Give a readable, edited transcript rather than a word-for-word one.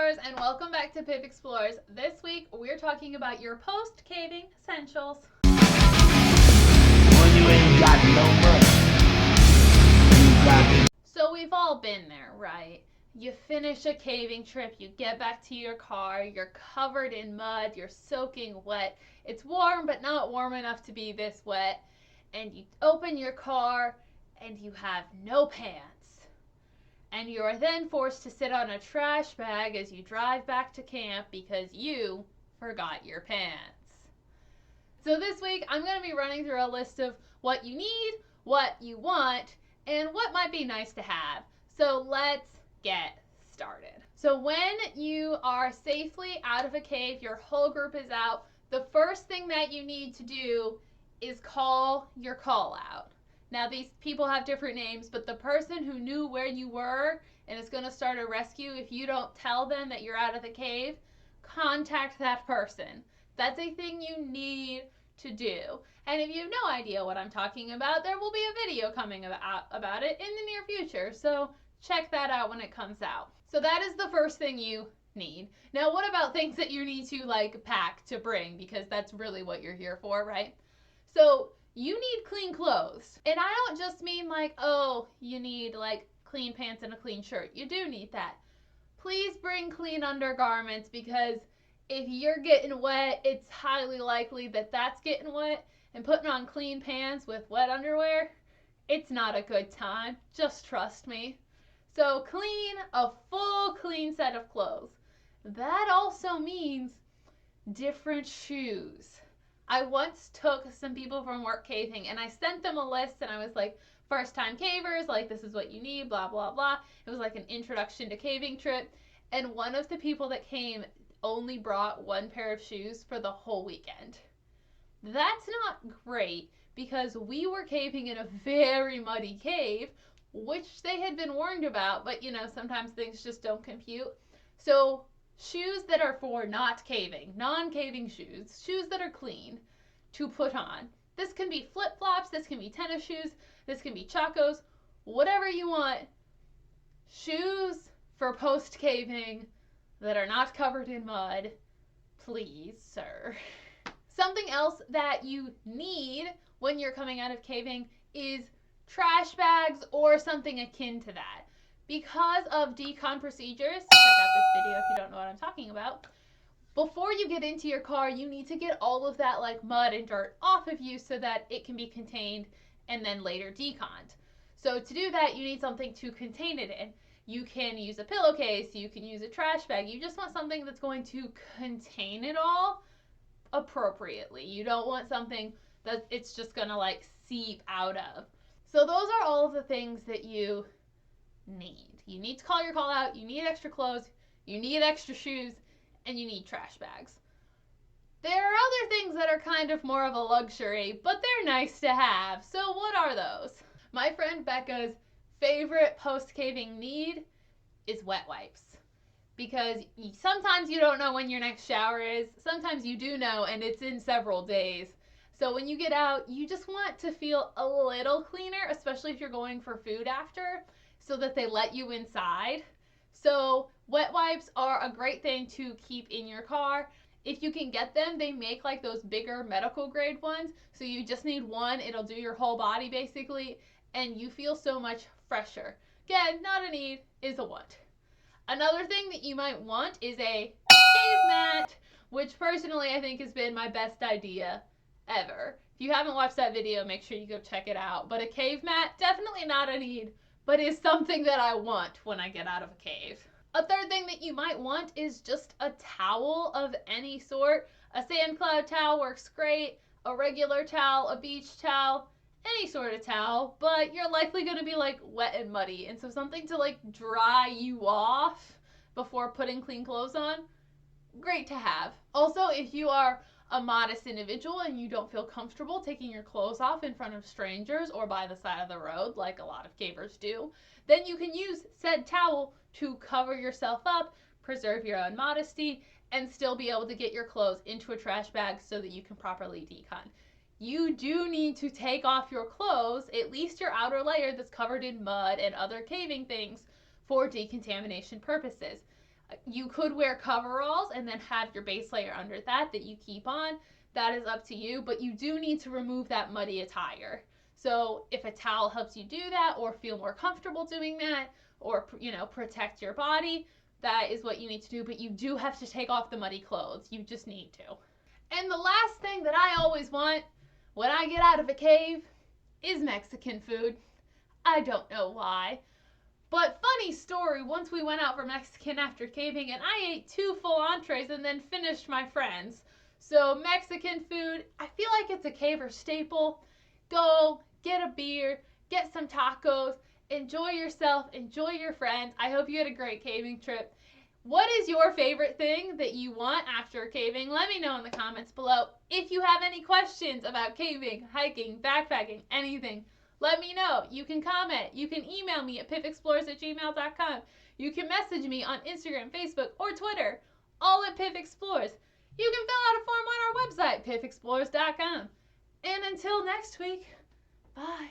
Explorers, and welcome back to Pip Explorers. This week we're talking about your post-caving essentials. When you ain't got no money, you got... So we've all been there, right? You finish a caving trip, you get back to your car, you're covered in mud, you're soaking wet. It's warm, but not warm enough to be this wet. And you open your car, and you have no pants. And you are then forced to sit on a trash bag as you drive back to camp because you forgot your pants. So this week, I'm going to be running through a list of what you need, what you want, and what might be nice to have. So let's get started. So when you are safely out of a cave, your whole group is out, the first thing that you need to do is call your call out. Now, these people have different names, but the person who knew where you were and is going to start a rescue, if you don't tell them that you're out of the cave, contact that person. That's a thing you need to do. And if you have no idea what I'm talking about, there will be a video coming about it in the near future. So check that out when it comes out. So that is the first thing you need. Now, what about things that you need to pack to bring? Because that's really what you're here for, right? So you need clean clothes. And I don't just mean you need clean pants and a clean shirt. You do need that. Please bring clean undergarments because if you're getting wet, it's highly likely that that's getting wet. And putting on clean pants with wet underwear, it's not a good time. Just trust me. So a full clean set of clothes. That also means different shoes. I once took some people from work caving and I sent them a list and I was like, first time cavers, this is what you need, blah, blah, blah. It was like an introduction to caving trip. And one of the people that came only brought one pair of shoes for the whole weekend. That's not great because we were caving in a very muddy cave, which they had been warned about, but sometimes things just don't compute. So shoes that are for not caving, non-caving shoes that are clean to put on. This can be flip-flops, this can be tennis shoes, this can be chacos, whatever you want. Shoes for post-caving that are not covered in mud, please, sir. Something else that you need when you're coming out of caving is trash bags or something akin to that. Because of decon procedures, check out this video if you don't know what I'm talking about. Before you get into your car, you need to get all of that mud and dirt off of you so that it can be contained and then later deconned. So to do that, you need something to contain it in. You can use a pillowcase, you can use a trash bag. You just want something that's going to contain it all appropriately. You don't want something that it's just gonna seep out of. So those are all of the things that you need. You need to call your call out, you need extra clothes, you need extra shoes, and you need trash bags. There are other things that are kind of more of a luxury, but they're nice to have. So what are those? My friend Becca's favorite post-caving need is wet wipes. Because sometimes you don't know when your next shower is, sometimes you do know and it's in several days. So when you get out, you just want to feel a little cleaner, especially if you're going for food after, so that they let you inside. So wet wipes are a great thing to keep in your car. If you can get them, they make those bigger medical grade ones. So you just need one, it'll do your whole body basically, and you feel so much fresher. Again, not a need, is a want. Another thing that you might want is a Cavemat, which personally I think has been my best idea ever. If you haven't watched that video, make sure you go check it out. But a Cavemat, definitely not a need, but is something that I want when I get out of a cave. A third thing that you might want is just a towel of any sort. A sand cloud towel works great, a regular towel, a beach towel, any sort of towel, but you're likely going to be wet and muddy, and so something to dry you off before putting clean clothes on, great to have. Also, if you are a modest individual and you don't feel comfortable taking your clothes off in front of strangers or by the side of the road like a lot of cavers do, then you can use said towel to cover yourself up, preserve your own modesty, and still be able to get your clothes into a trash bag so that you can properly decon. You do need to take off your clothes, at least your outer layer that's covered in mud and other caving things, for decontamination purposes. You could wear coveralls and then have your base layer under that you keep on. That is up to you, but you do need to remove that muddy attire. So if a towel helps you do that or feel more comfortable doing that or, protect your body, that is what you need to do. But you do have to take off the muddy clothes. You just need to. And the last thing that I always want when I get out of a cave is Mexican food. I don't know why. But funny story, once we went out for Mexican after caving and I ate 2 full entrees and then finished my friends. So Mexican food, I feel like it's a caver staple. Go, get a beer, get some tacos, enjoy yourself, enjoy your friends. I hope you had a great caving trip. What is your favorite thing that you want after caving? Let me know in the comments below. If you have any questions about caving, hiking, backpacking, anything, let me know. You can comment. You can email me at piffexplores@gmail.com. You can message me on Instagram, Facebook, or Twitter, all at Piff Explores. You can fill out a form on our website, piffexplores.com. And until next week, bye.